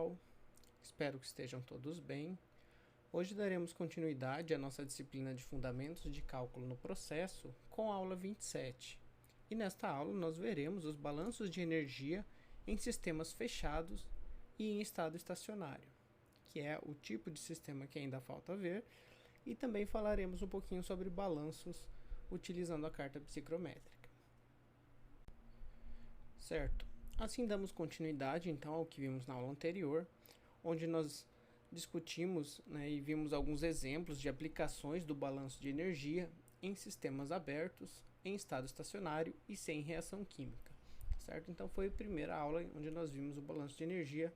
pessoal, espero que estejam todos bem. Hoje daremos continuidade à nossa disciplina de Fundamentos de Cálculo no Processo com a aula 27. E nesta aula nós veremos os balanços de energia em sistemas fechados e em estado estacionário, que é o tipo de sistema que ainda falta ver, e também falaremos um pouquinho sobre balanços utilizando a carta psicométrica. Certo. Assim damos continuidade então ao que vimos na aula anterior, onde nós discutimos, e vimos alguns exemplos de aplicações do balanço de energia em sistemas abertos, em estado estacionário e sem reação química. Certo? Então foi a primeira aula onde nós vimos o balanço de energia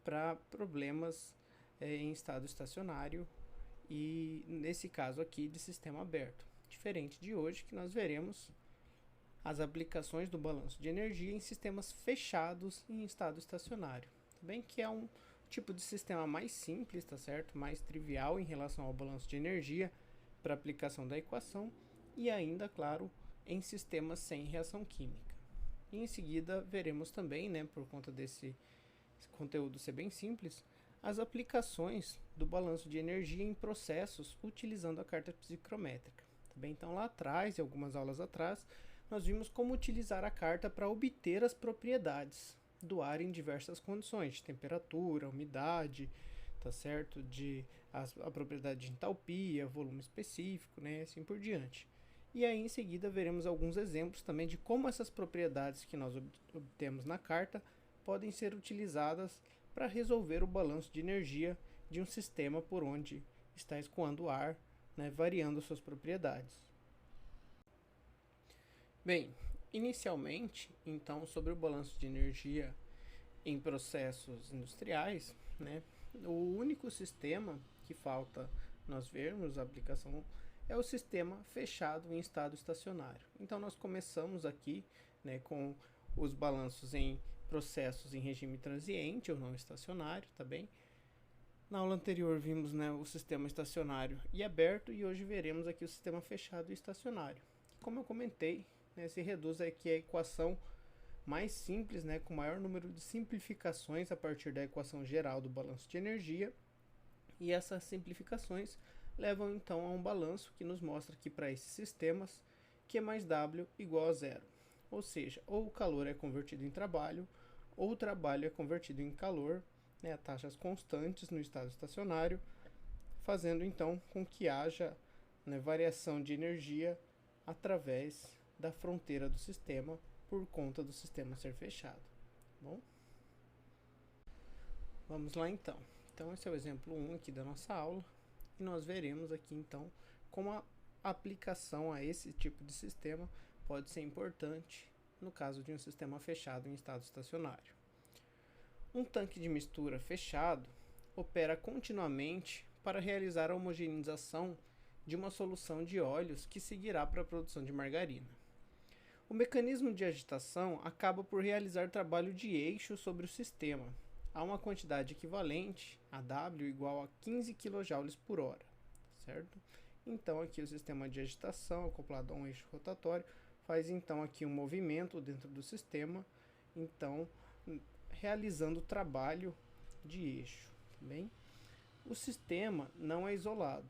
para problemas em estado estacionário e nesse caso aqui de sistema aberto. Diferente de hoje que nós veremos as aplicações do balanço de energia em sistemas fechados em estado estacionário, bem que é um tipo de sistema mais simples, tá certo? Mais trivial em relação ao balanço de energia para aplicação da equação e ainda, claro, em sistemas sem reação química. E em seguida veremos também, por conta desse conteúdo ser bem simples, as aplicações do balanço de energia em processos utilizando a carta psicométrica. Bem, então lá atrás, em algumas aulas atrás, nós vimos como utilizar a carta para obter as propriedades do ar em diversas condições, de temperatura, umidade, tá certo? A propriedade de entalpia, volume específico, assim por diante. E aí em seguida veremos alguns exemplos também de como essas propriedades que nós obtemos na carta podem ser utilizadas para resolver o balanço de energia de um sistema por onde está escoando o ar, variando suas propriedades. Bem, inicialmente, então, sobre o balanço de energia em processos industriais, o único sistema que falta nós vermos a aplicação é o sistema fechado em estado estacionário. Então, nós começamos aqui com os balanços em processos em regime transiente ou não estacionário, tá bem? Na aula anterior vimos o sistema estacionário e aberto e hoje veremos aqui o sistema fechado e estacionário. Como eu comentei, se reduz aqui a equação mais simples, com maior número de simplificações a partir da equação geral do balanço de energia. E essas simplificações levam então a um balanço que nos mostra que para esses sistemas Q mais W igual a zero. Ou seja, ou o calor é convertido em trabalho, ou o trabalho é convertido em calor, a taxas constantes no estado estacionário, fazendo então com que haja variação de energia através da fronteira do sistema por conta do sistema ser fechado. Bom, vamos lá então. Então esse é o exemplo 1 aqui da nossa aula e nós veremos aqui então como a aplicação a esse tipo de sistema pode ser importante no caso de um sistema fechado em estado estacionário. Um tanque de mistura fechado opera continuamente para realizar a homogeneização de uma solução de óleos que seguirá para a produção de margarina. O mecanismo de agitação acaba por realizar trabalho de eixo sobre o sistema, a uma quantidade equivalente a W igual a 15 kJ por hora, certo? Então aqui o sistema de agitação acoplado a um eixo rotatório faz então aqui um movimento dentro do sistema, então realizando o trabalho de eixo, tá bem? O sistema não é isolado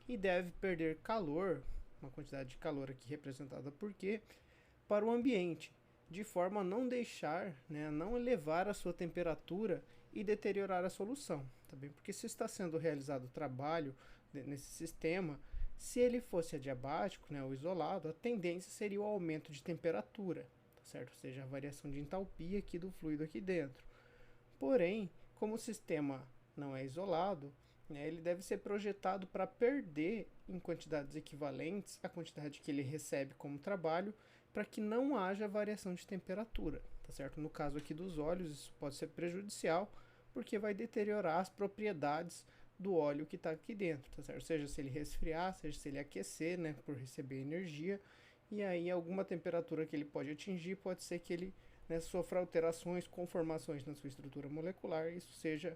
e deve perder calor, uma quantidade de calor aqui representada por Q, para o ambiente, de forma a não deixar, não elevar a sua temperatura e deteriorar a solução, tá bem? Porque se está sendo realizado o trabalho nesse sistema, se ele fosse adiabático, ou isolado, a tendência seria o aumento de temperatura, tá certo? Ou seja, a variação de entalpia aqui do fluido aqui dentro. Porém, como o sistema não é isolado, ele deve ser projetado para perder em quantidades equivalentes a quantidade que ele recebe como trabalho, para que não haja variação de temperatura, tá certo? No caso aqui dos óleos, isso pode ser prejudicial, porque vai deteriorar as propriedades do óleo que está aqui dentro, tá certo? Seja se ele resfriar, seja se ele aquecer, por receber energia, e aí alguma temperatura que ele pode atingir, pode ser que ele sofra alterações, conformações na sua estrutura molecular, e isso seja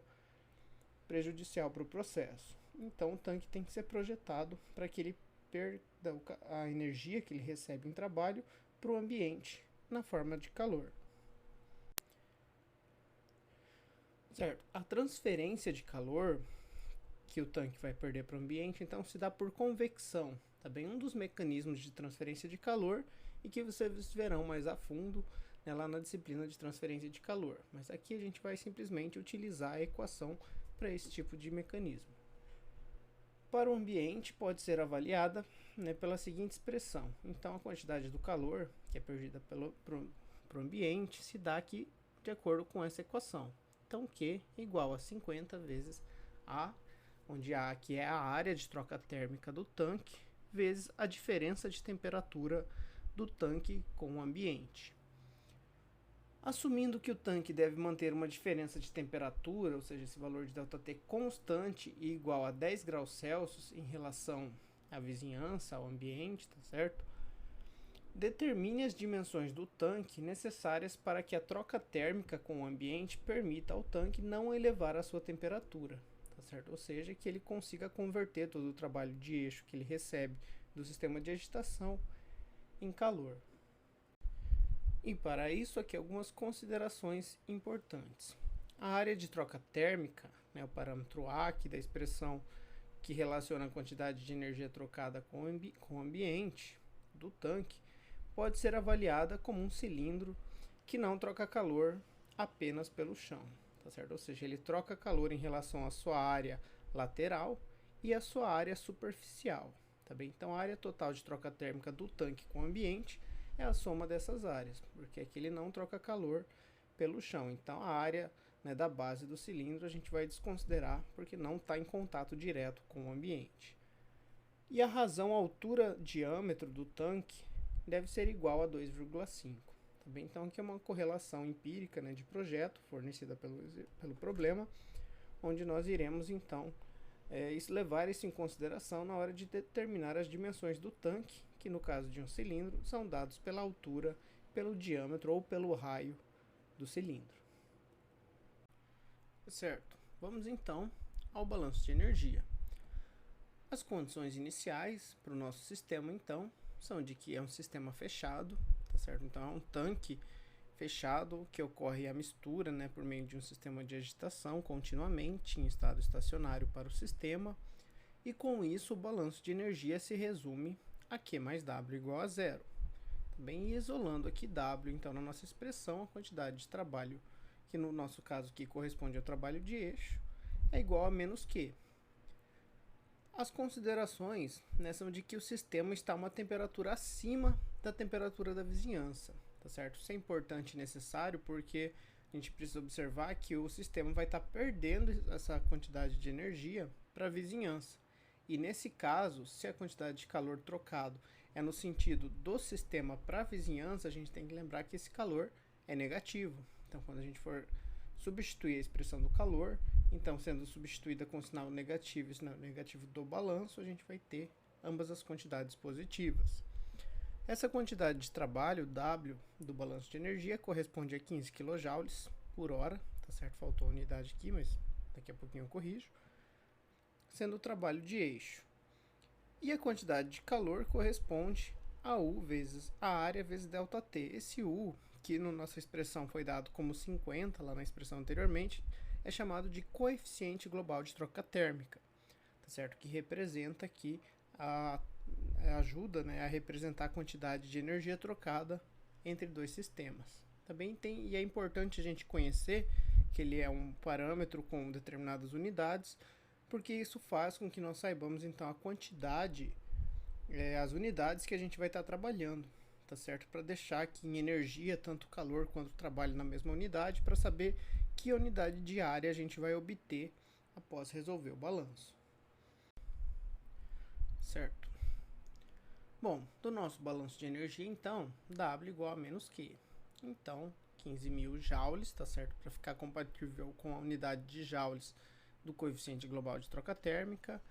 prejudicial para o processo. Então o tanque tem que ser projetado para que ele perda a energia que ele recebe em trabalho para o ambiente na forma de calor. Certo? A transferência de calor que o tanque vai perder para o ambiente, então se dá por convecção, tá bem? Um dos mecanismos de transferência de calor e que vocês verão mais a fundo, né, lá na disciplina de transferência de calor. Mas aqui a gente vai simplesmente utilizar a equação para esse tipo de mecanismo. Para o ambiente pode ser avaliada, né, pela seguinte expressão. Então a quantidade do calor que é perdida para o ambiente se dá aqui de acordo com essa equação. Então Q igual a 50 vezes A, onde A aqui é a área de troca térmica do tanque, vezes a diferença de temperatura do tanque com o ambiente. Assumindo que o tanque deve manter uma diferença de temperatura, ou seja, esse valor de ΔT constante e igual a 10 graus Celsius em relação à vizinhança, ao ambiente, tá certo? Determine as dimensões do tanque necessárias para que a troca térmica com o ambiente permita ao tanque não elevar a sua temperatura, tá certo? Ou seja, que ele consiga converter todo o trabalho de eixo que ele recebe do sistema de agitação em calor. E para isso aqui algumas considerações importantes. A área de troca térmica, né, o parâmetro A aqui da expressão que relaciona a quantidade de energia trocada com o ambiente do tanque, pode ser avaliada como um cilindro que não troca calor apenas pelo chão, tá certo? Ou seja, ele troca calor em relação à sua área lateral e à sua área superficial, tá bem? Então a área total de troca térmica do tanque com o ambiente é a soma dessas áreas, porque aqui ele não troca calor pelo chão. Então a área, né, da base do cilindro a gente vai desconsiderar porque não está em contato direto com o ambiente. E a razão altura-diâmetro do tanque deve ser igual a 2,5. Tá bem? Então aqui é uma correlação empírica, né, de projeto fornecida pelo problema, onde nós iremos então levar isso em consideração na hora de determinar as dimensões do tanque, que no caso de um cilindro são dados pela altura, pelo diâmetro ou pelo raio do cilindro. Certo, vamos então ao balanço de energia. As condições iniciais para o nosso sistema então são de que é um sistema fechado, tá certo? Então é um tanque fechado que ocorre a mistura, né, por meio de um sistema de agitação continuamente em estado estacionário para o sistema, e com isso o balanço de energia se resume a Q mais W igual a zero. Também isolando aqui W, então na nossa expressão, a quantidade de trabalho, que no nosso caso aqui corresponde ao trabalho de eixo, é igual a menos Q. As considerações, né, são de que o sistema está a uma temperatura acima da temperatura da vizinhança, tá certo? Isso é importante e necessário porque a gente precisa observar que o sistema vai estar perdendo essa quantidade de energia para a vizinhança. E nesse caso, se a quantidade de calor trocado é no sentido do sistema para a vizinhança, a gente tem que lembrar que esse calor é negativo. Então, quando a gente for substituir a expressão do calor, então sendo substituída com o sinal negativo e o sinal negativo do balanço, a gente vai ter ambas as quantidades positivas. Essa quantidade de trabalho, W, do balanço de energia, corresponde a 15 kJ por hora, tá certo? Faltou a unidade aqui, mas daqui a pouquinho eu corrijo, sendo o trabalho de eixo. E a quantidade de calor corresponde a U vezes a área vezes ΔT. Esse U, que na nossa expressão foi dado como 50, lá na expressão anteriormente, é chamado de coeficiente global de troca térmica, tá certo? Que representa aqui ajuda, né, a representar a quantidade de energia trocada entre dois sistemas. Também e é importante a gente conhecer que ele é um parâmetro com determinadas unidades, porque isso faz com que nós saibamos então a quantidade, as unidades que a gente vai estar trabalhando, tá certo? Para deixar aqui em energia tanto calor quanto trabalho na mesma unidade, para saber que unidade diária a gente vai obter após resolver o balanço. Certo? Bom, do nosso balanço de energia, então, W igual a menos Q. Então, 15.000 joules, tá certo? Para ficar compatível com a unidade de joules do coeficiente global de troca térmica,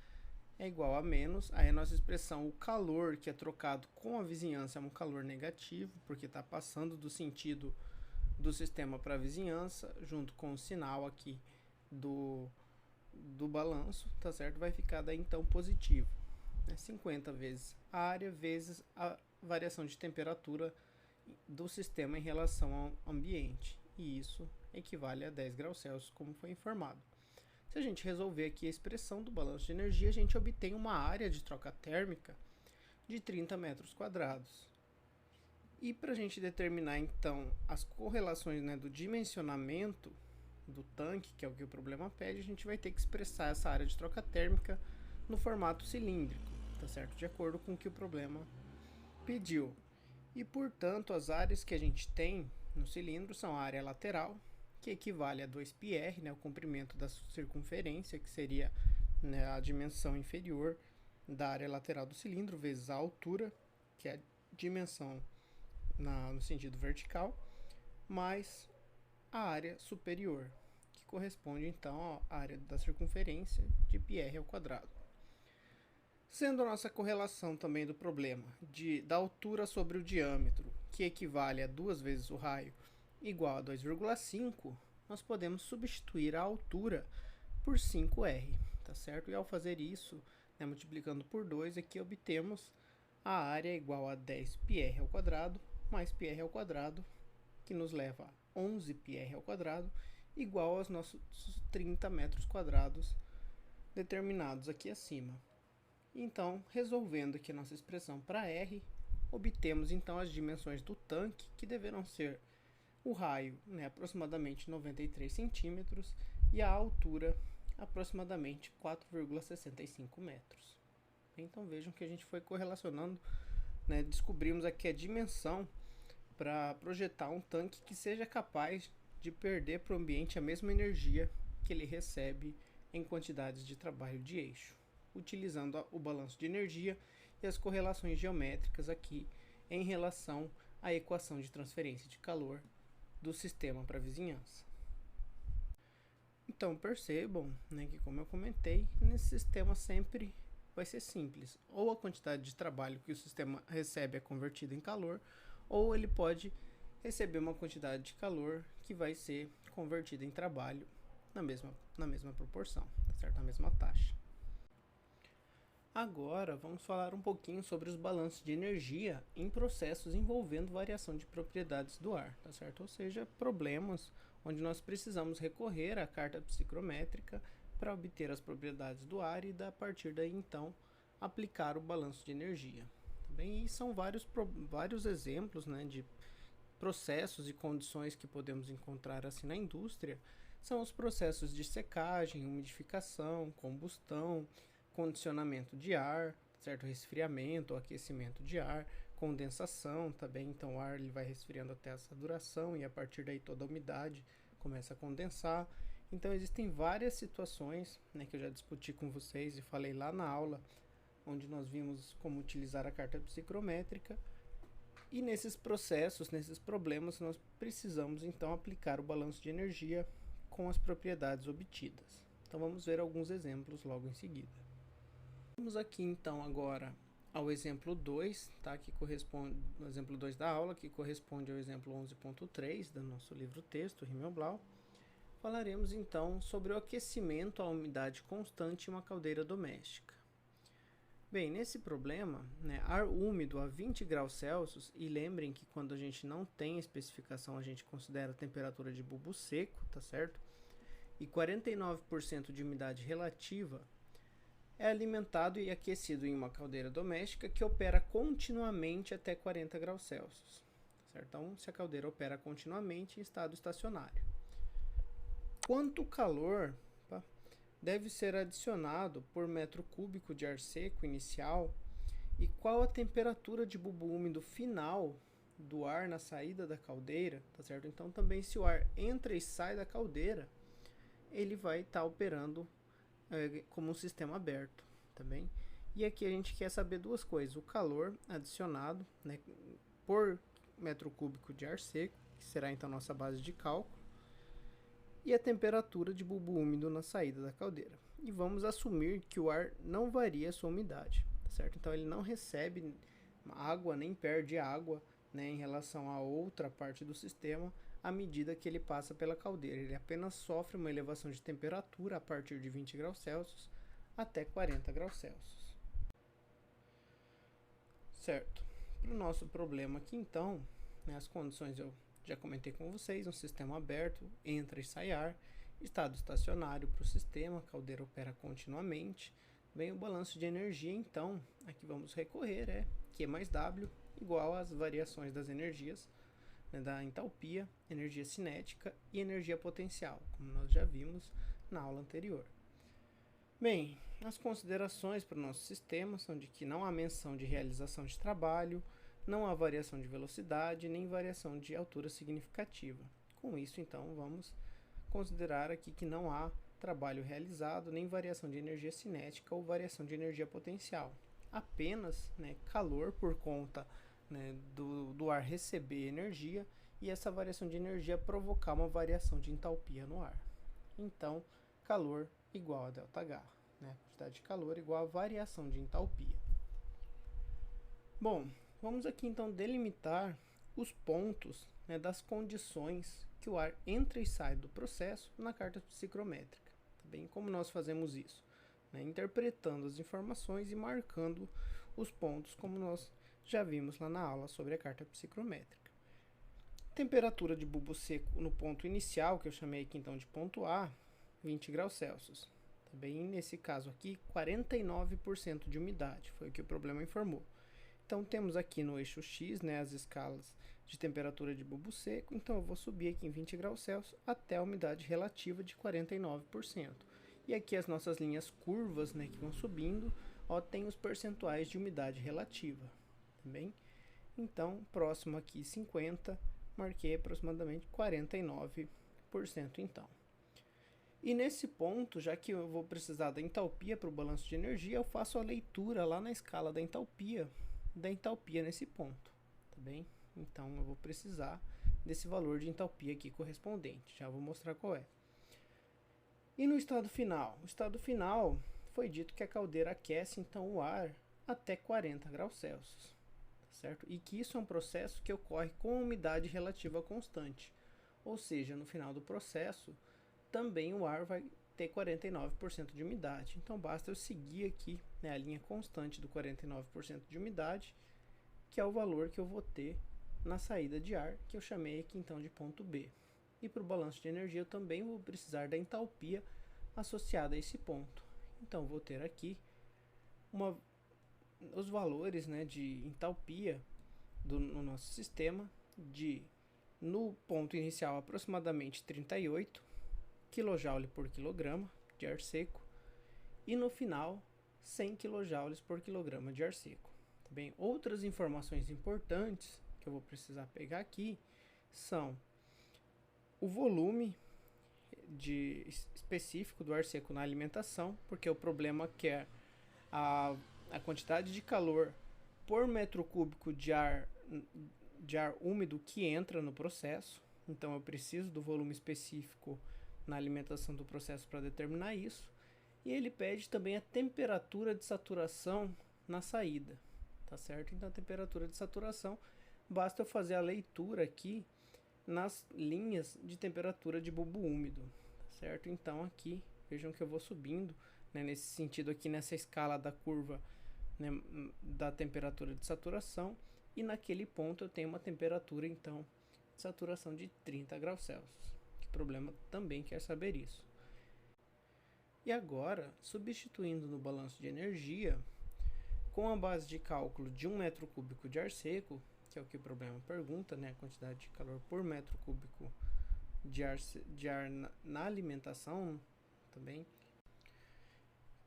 é igual a menos. Aí a nossa expressão, o calor que é trocado com a vizinhança é um calor negativo, porque está passando do sentido do sistema para a vizinhança, junto com o sinal aqui do balanço, tá certo? Vai ficar daí então positivo. 50 vezes a área vezes a variação de temperatura do sistema em relação ao ambiente. E isso equivale a 10 graus Celsius, como foi informado. Se a gente resolver aqui a expressão do balanço de energia, a gente obtém uma área de troca térmica de 30 metros quadrados. E para a gente determinar então as correlações, né, do dimensionamento do tanque, que é o que o problema pede, a gente vai ter que expressar essa área de troca térmica no formato cilíndrico, tá certo? De acordo com o que o problema pediu. E portanto, as áreas que a gente tem no cilindro são a área lateral, que equivale a 2πr, né, o comprimento da circunferência, que seria, né, a dimensão inferior da área lateral do cilindro, vezes a altura, que é a dimensão no sentido vertical, mais a área superior, que corresponde então à área da circunferência de πr ao quadrado. Sendo a nossa correlação também do problema da altura sobre o diâmetro, que equivale a 2 vezes o raio, igual a 2,5, nós podemos substituir a altura por 5r, tá certo? E ao fazer isso, né, multiplicando por 2, aqui obtemos a área igual a 10πr ao quadrado mais πr ao quadrado, que nos leva a 11πr ao quadrado, igual aos nossos 30 metros quadrados determinados aqui acima. Então, resolvendo aqui a nossa expressão para R, obtemos então as dimensões do tanque, que deverão ser o raio, né, aproximadamente 93 centímetros, e a altura aproximadamente 4,65 metros. Então vejam que a gente foi correlacionando, né, descobrimos aqui a dimensão para projetar um tanque que seja capaz de perder para o ambiente a mesma energia que ele recebe em quantidades de trabalho de eixo, utilizando o balanço de energia e as correlações geométricas aqui em relação à equação de transferência de calor do sistema para a vizinhança. Então percebam, né, que, como eu comentei, nesse sistema sempre vai ser simples. Ou a quantidade de trabalho que o sistema recebe é convertida em calor, ou ele pode receber uma quantidade de calor que vai ser convertida em trabalho na mesma proporção, certo? Na mesma taxa. Agora vamos falar um pouquinho sobre os balanços de energia em processos envolvendo variação de propriedades do ar, tá certo? Ou seja, problemas onde nós precisamos recorrer à carta psicométrica para obter as propriedades do ar e, a partir daí, então, aplicar o balanço de energia. Também, e são vários exemplos, né, de processos e condições que podemos encontrar assim na indústria. São os processos de secagem, umidificação, combustão, condicionamento de ar, certo? Resfriamento ou aquecimento de ar, condensação também, então o ar ele vai resfriando até essa duração e a partir daí toda a umidade começa a condensar. Então existem várias situações, né, que eu já discuti com vocês e falei lá na aula, onde nós vimos como utilizar a carta psicométrica. E nesses processos, nesses problemas, nós precisamos então aplicar o balanço de energia com as propriedades obtidas. Então vamos ver alguns exemplos logo em seguida. Vamos aqui então agora ao exemplo 2, tá? Que corresponde ao exemplo 2 da aula, que corresponde ao exemplo 11.3 do nosso livro texto, Himmelblau. Falaremos então sobre o aquecimento à umidade constante em uma caldeira doméstica. Bem, nesse problema, né, ar úmido a 20 graus Celsius, e lembrem que quando a gente não tem especificação, a gente considera a temperatura de bulbo seco, tá certo? E 49% de umidade relativa, é alimentado e aquecido em uma caldeira doméstica que opera continuamente até 40 graus Celsius, certo? Então, se a caldeira opera continuamente em estado estacionário. Quanto calor deve ser adicionado por metro cúbico de ar seco inicial e qual a temperatura de bulbo úmido final do ar na saída da caldeira, tá certo? Então também se o ar entra e sai da caldeira, ele vai estar operando como um sistema aberto, tá bem? E aqui a gente quer saber duas coisas: o calor adicionado, né, por metro cúbico de ar seco, que será então nossa base de cálculo, e a temperatura de bulbo úmido na saída da caldeira. E vamos assumir que o ar não varia a sua umidade, tá certo? Então ele não recebe água nem perde água, né, em relação a outra parte do sistema à medida que ele passa pela caldeira. Ele apenas sofre uma elevação de temperatura a partir de 20 graus Celsius até 40 graus Celsius. Certo. Para o nosso problema aqui então, né, as condições eu já comentei com vocês, um sistema aberto, entra e sai ar, estado estacionário para o sistema, a caldeira opera continuamente. Vem o balanço de energia, então, aqui vamos recorrer, Q mais W igual às variações das energias, né, da entalpia, energia cinética e energia potencial, como nós já vimos na aula anterior. Bem, as considerações para o nosso sistema são de que não há menção de realização de trabalho, não há variação de velocidade, nem variação de altura significativa. Com isso, então, vamos considerar aqui que não há trabalho realizado, nem variação de energia cinética ou variação de energia potencial. Apenas, né, calor por conta, né, do ar receber energia e essa variação de energia provocar uma variação de entalpia no ar. Então, calor igual a ΔH, né, a quantidade de calor igual a variação de entalpia. Bom, vamos aqui então delimitar os pontos, né, das condições que o ar entra e sai do processo na carta psicométrica. Tá bem? Como nós fazemos isso? Né, interpretando as informações e marcando os pontos, como nós já vimos lá na aula sobre a carta psicométrica. Temperatura de bulbo seco no ponto inicial, que eu chamei aqui então de ponto A, 20 graus Celsius. Também nesse caso aqui, 49% de umidade, foi o que o problema informou. Então temos aqui no eixo X, né, as escalas de temperatura de bulbo seco, então eu vou subir aqui em 20 graus Celsius até a umidade relativa de 49%. E aqui as nossas linhas curvas, né, que vão subindo, ó, tem os percentuais de umidade relativa, tá bem? Então, próximo aqui 50, marquei aproximadamente 49% então. E nesse ponto, já que eu vou precisar da entalpia para o balanço de energia, eu faço a leitura lá na escala da entalpia nesse ponto, tá bem? Então eu vou precisar desse valor de entalpia aqui correspondente, já vou mostrar qual é. E no estado final? O estado final foi dito que a caldeira aquece então o ar até 40 graus Celsius, tá certo? E que isso é um processo que ocorre com umidade relativa constante, ou seja, no final do processo também o ar vai ter 49% de umidade. Então basta eu seguir aqui, né, a linha constante do 49% de umidade, que é o valor que eu vou ter na saída de ar, que eu chamei aqui então de ponto B. E para o balanço de energia eu também vou precisar da entalpia associada a esse ponto. Então vou ter aqui os valores, né, de entalpia no nosso sistema no ponto inicial aproximadamente 38 kJ por quilograma de ar seco e no final 100 kJ por quilograma de ar seco. Tá bem? Outras informações importantes que eu vou precisar pegar aqui são o volume específico do ar seco na alimentação, porque o problema quer a quantidade de calor por metro cúbico de ar úmido que entra no processo. Então eu preciso do volume específico na alimentação do processo para determinar isso. E ele pede também a temperatura de saturação na saída, tá certo? Então a temperatura de saturação, basta eu fazer a leitura aqui nas linhas de temperatura de bulbo úmido, tá certo? Então aqui, vejam que eu vou subindo, né, nesse sentido aqui, nessa escala da curva, né, da temperatura de saturação, e naquele ponto eu tenho uma temperatura então de saturação de 30 graus Celsius. Que problema também quer saber isso. E agora, substituindo no balanço de energia, com a base de cálculo de 1 metro cúbico de ar seco, que é o que o problema pergunta, né, a quantidade de calor por metro cúbico de ar na alimentação também,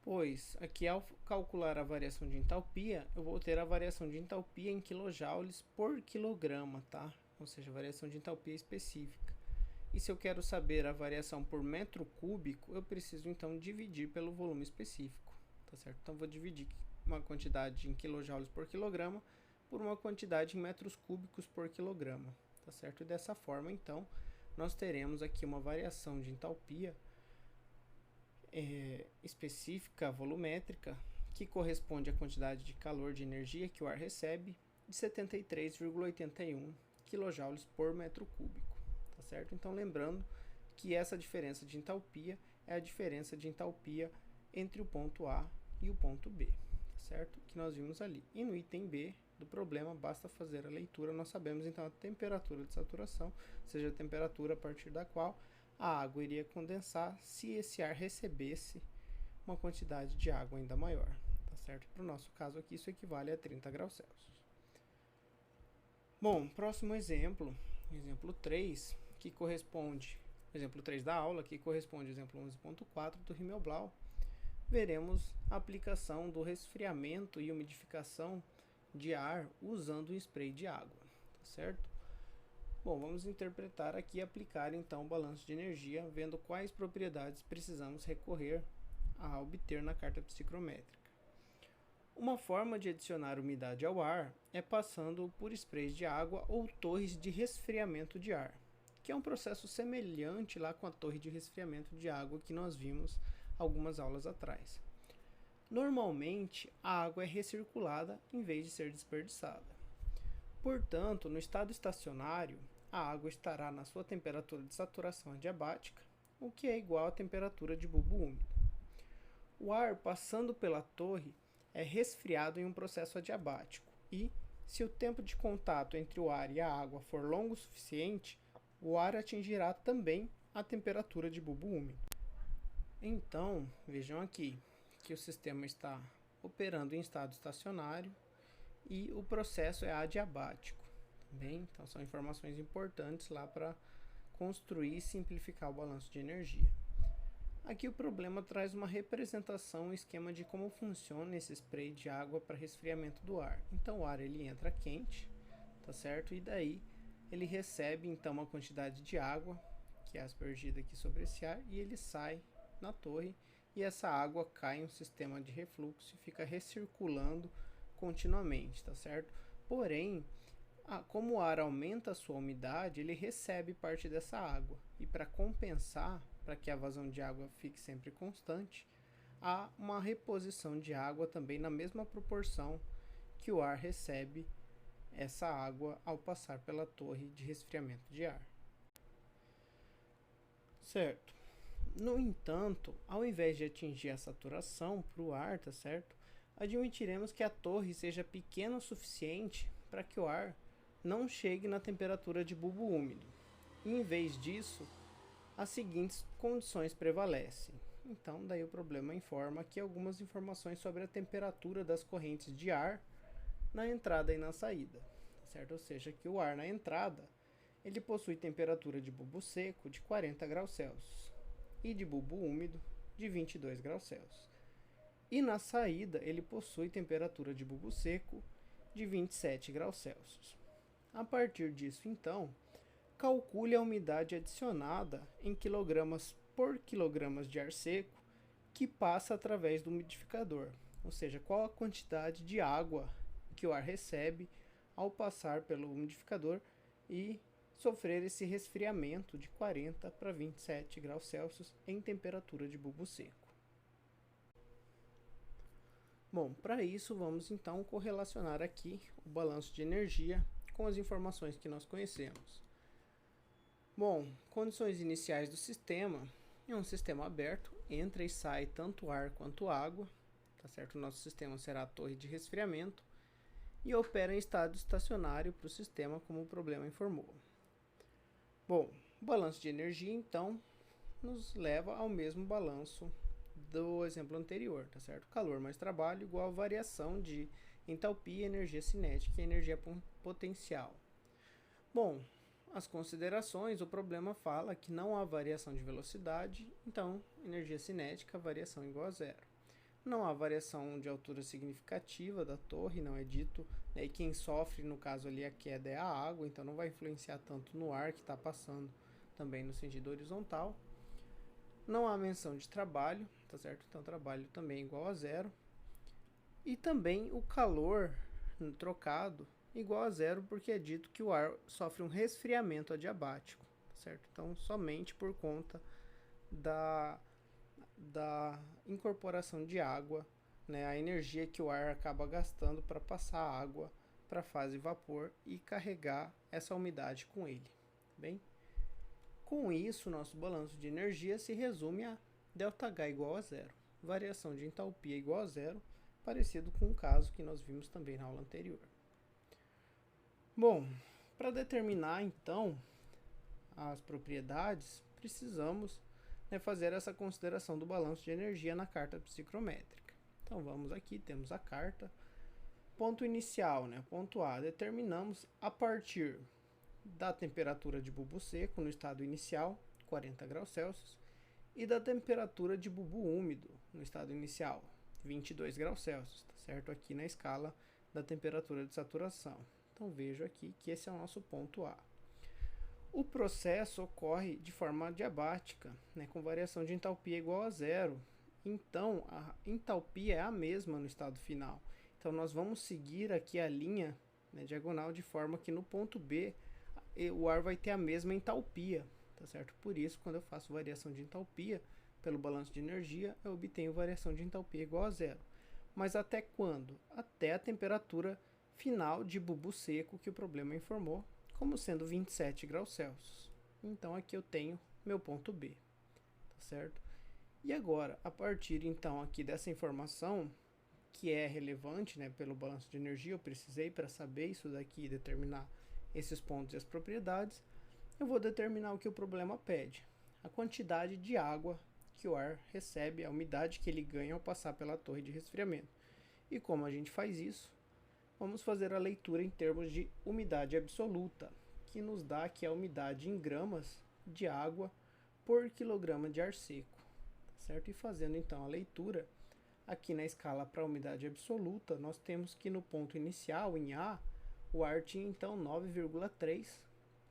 pois aqui ao calcular a variação de entalpia, eu vou ter a variação de entalpia em quilojoules por quilograma, tá? Ou seja, variação de entalpia específica. E se eu quero saber a variação por metro cúbico, eu preciso então dividir pelo volume específico, tá certo? Então vou dividir uma quantidade em quilojoules por quilograma por uma quantidade em metros cúbicos por quilograma, tá certo? E dessa forma, então, nós teremos aqui uma variação de entalpia específica volumétrica, que corresponde à quantidade de calor de energia que o ar recebe, de 73,81 kJ por metro cúbico, tá certo? Então, lembrando que essa diferença de entalpia é a diferença de entalpia entre o ponto A e o ponto B, tá certo? Que nós vimos ali. E no item B do problema, basta fazer a leitura, nós sabemos então a temperatura de saturação, ou seja, a temperatura a partir da qual a água iria condensar se esse ar recebesse uma quantidade de água ainda maior, tá certo? Para o nosso caso aqui, isso equivale a 30 graus Celsius. Bom, próximo exemplo 3, que corresponde, exemplo 3 da aula, que corresponde ao exemplo 11.4 do Himmelblau, veremos a aplicação do resfriamento e umidificação de ar usando um spray de água, tá certo? Bom, vamos interpretar aqui e aplicar então o balanço de energia, vendo quais propriedades precisamos recorrer a obter na carta psicométrica. Uma forma de adicionar umidade ao ar é passando por sprays de água ou torres de resfriamento de ar, que é um processo semelhante lá com a torre de resfriamento de água que nós vimos algumas aulas atrás. Normalmente, a água é recirculada em vez de ser desperdiçada. Portanto, no estado estacionário, a água estará na sua temperatura de saturação adiabática, o que é igual à temperatura de bulbo úmido. O ar passando pela torre é resfriado em um processo adiabático e, se o tempo de contato entre o ar e a água for longo o suficiente, o ar atingirá também a temperatura de bulbo úmido. Então, vejam aqui que o sistema está operando em estado estacionário e o processo é adiabático. Bem, então são informações importantes lá para construir e simplificar o balanço de energia. Aqui o problema traz uma representação, um esquema de como funciona esse spray de água para resfriamento do ar. Então o ar ele entra quente, tá certo? E daí ele recebe então uma quantidade de água que é aspergida aqui sobre esse ar e ele sai na torre e essa água cai em um sistema de refluxo e fica recirculando continuamente, tá certo? Porém, como o ar aumenta a sua umidade, ele recebe parte dessa água e para compensar, para que a vazão de água fique sempre constante, há uma reposição de água também na mesma proporção que o ar recebe essa água ao passar pela torre de resfriamento de ar. Certo. No entanto, ao invés de atingir a saturação para o ar, tá certo? Admitiremos que a torre seja pequena o suficiente para que o ar não chegue na temperatura de bulbo úmido. E, em vez disso, as seguintes condições prevalecem. Então, daí o problema informa aqui algumas informações sobre a temperatura das correntes de ar na entrada e na saída, certo? Ou seja, que o ar na entrada ele possui temperatura de bulbo seco de 40 graus Celsius e de bulbo úmido de 22 graus Celsius. E na saída ele possui temperatura de bulbo seco de 27 graus Celsius. A partir disso, então, calcule a umidade adicionada em quilogramas por quilogramas de ar seco que passa através do umidificador, ou seja, qual a quantidade de água que o ar recebe ao passar pelo umidificador e sofrer esse resfriamento de 40 para 27 graus Celsius em temperatura de bulbo seco. Bom, para isso vamos então correlacionar aqui o balanço de energia com as informações que nós conhecemos. Bom, condições iniciais do sistema é um sistema aberto, entra e sai tanto ar quanto água, tá certo? O nosso sistema será a torre de resfriamento e opera em estado estacionário para o sistema, como o problema informou. Bom, o balanço de energia então nos leva ao mesmo balanço do exemplo anterior, tá certo? Calor mais trabalho igual a variação de entalpia, energia cinética e energia potencial. Bom, as considerações, o problema fala que não há variação de velocidade, então energia cinética, variação igual a zero. Não há variação de altura significativa da torre, não é dito, né? E quem sofre, no caso ali, a queda é a água, então não vai influenciar tanto no ar que está passando também no sentido horizontal. Não há menção de trabalho, tá certo? Então trabalho também é igual a zero. E também o calor trocado igual a zero, porque é dito que o ar sofre um resfriamento adiabático, certo? Então, somente por conta da incorporação de água, né, a energia que o ar acaba gastando para passar a água para a fase vapor e carregar essa umidade com ele. Bem, com isso, nosso balanço de energia se resume a ΔH igual a zero, variação de entalpia igual a zero, parecido com o caso que nós vimos também na aula anterior. Bom, para determinar então as propriedades, precisamos fazer essa consideração do balanço de energia na carta psicométrica. Então vamos aqui, temos a carta. Ponto inicial, ponto A, determinamos a partir da temperatura de bulbo seco no estado inicial, 40 graus Celsius, e da temperatura de bulbo úmido no estado inicial, 22 graus Celsius, tá certo? Aqui na escala da temperatura de saturação. Então vejo aqui que esse é o nosso ponto A. O processo ocorre de forma adiabática, com variação de entalpia igual a zero. Então a entalpia é a mesma no estado final. Então nós vamos seguir aqui a linha diagonal de forma que no ponto B o ar vai ter a mesma entalpia, tá certo? Por isso, quando eu faço variação de entalpia pelo balanço de energia, eu obtenho variação de entalpia igual a zero. Mas até quando? Até a temperatura final de bulbo seco que o problema informou, como sendo 27 graus Celsius. Então aqui eu tenho meu ponto B, tá certo? E agora, a partir então aqui dessa informação, que é relevante pelo balanço de energia, eu precisei para saber isso daqui e determinar esses pontos e as propriedades, eu vou determinar o que o problema pede. A quantidade de água que o ar recebe, a umidade que ele ganha ao passar pela torre de resfriamento. E como a gente faz isso? Vamos fazer a leitura em termos de umidade absoluta, que nos dá aqui a umidade em gramas de água por quilograma de ar seco, certo? E fazendo então a leitura, aqui na escala para a umidade absoluta, nós temos que no ponto inicial, em A, o ar tinha então 9,3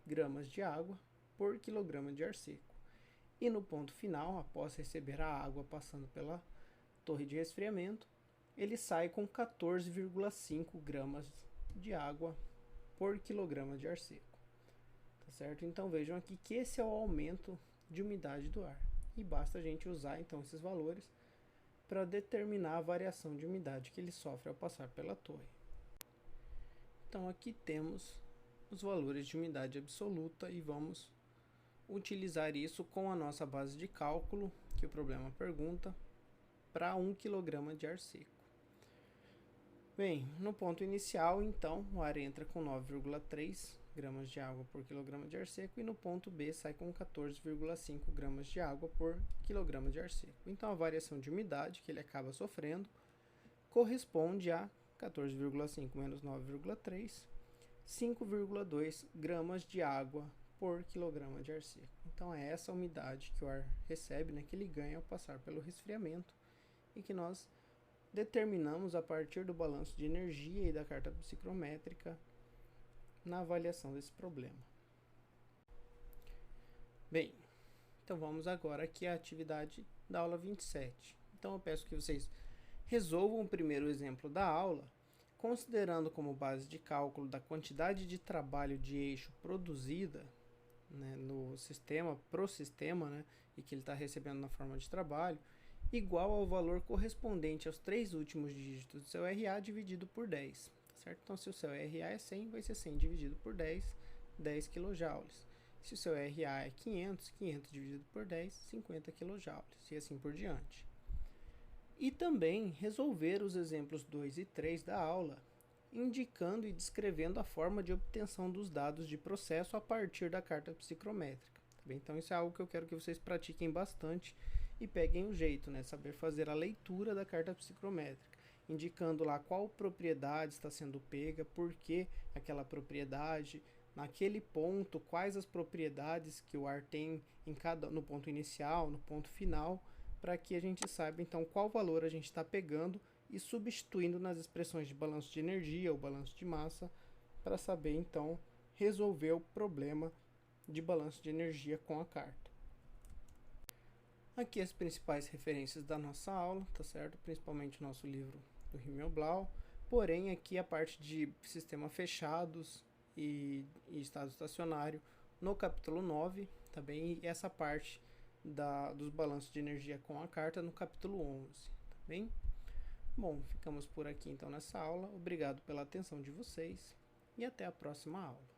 gramas de água por quilograma de ar seco. E no ponto final, após receber a água passando pela torre de resfriamento, ele sai com 14,5 gramas de água por quilograma de ar seco. Tá certo? Então vejam aqui que esse é o aumento de umidade do ar. E basta a gente usar então esses valores para determinar a variação de umidade que ele sofre ao passar pela torre. Então aqui temos os valores de umidade absoluta e vamos utilizar isso com a nossa base de cálculo, que o problema pergunta, para 1 kg de ar seco. Bem, no ponto inicial, então, o ar entra com 9,3 gramas de água por quilograma de ar seco e no ponto B sai com 14,5 gramas de água por quilograma de ar seco. Então, a variação de umidade que ele acaba sofrendo corresponde a 14,5 menos 9,3, 5,2 gramas de água por quilograma de ar seco. Então, é essa umidade que o ar recebe, que ele ganha ao passar pelo resfriamento e que nós determinamos a partir do balanço de energia e da carta psicométrica na avaliação desse problema. Bem, então vamos agora aqui à atividade da aula 27. Então eu peço que vocês resolvam o primeiro exemplo da aula, considerando como base de cálculo da quantidade de trabalho de eixo produzida no sistema, pro sistema, e que ele está recebendo na forma de trabalho, igual ao valor correspondente aos 3 últimos dígitos do seu RA dividido por 10, certo? Então, se o seu RA é 100, vai ser 100 dividido por 10, 10 kJ. Se o seu RA é 500, 500 dividido por 10, 50 kJ, e assim por diante. E também resolver os exemplos 2 e 3 da aula, indicando e descrevendo a forma de obtenção dos dados de processo a partir da carta psicométrica. Tá bem? Então, isso é algo que eu quero que vocês pratiquem bastante e peguem o jeito, saber fazer a leitura da carta psicométrica, indicando lá qual propriedade está sendo pega, por que aquela propriedade, naquele ponto, quais as propriedades que o ar tem no ponto inicial, no ponto final, para que a gente saiba então qual valor a gente está pegando e substituindo nas expressões de balanço de energia ou balanço de massa, para saber então resolver o problema de balanço de energia com a carta. Aqui as principais referências da nossa aula, tá certo? Principalmente o nosso livro do Himmelblau. Porém, aqui a parte de sistema fechados e estado estacionário no capítulo 9, tá bem? E essa parte dos balanços de energia com a carta no capítulo 11, tá bem? Bom, ficamos por aqui então nessa aula. Obrigado pela atenção de vocês e até a próxima aula.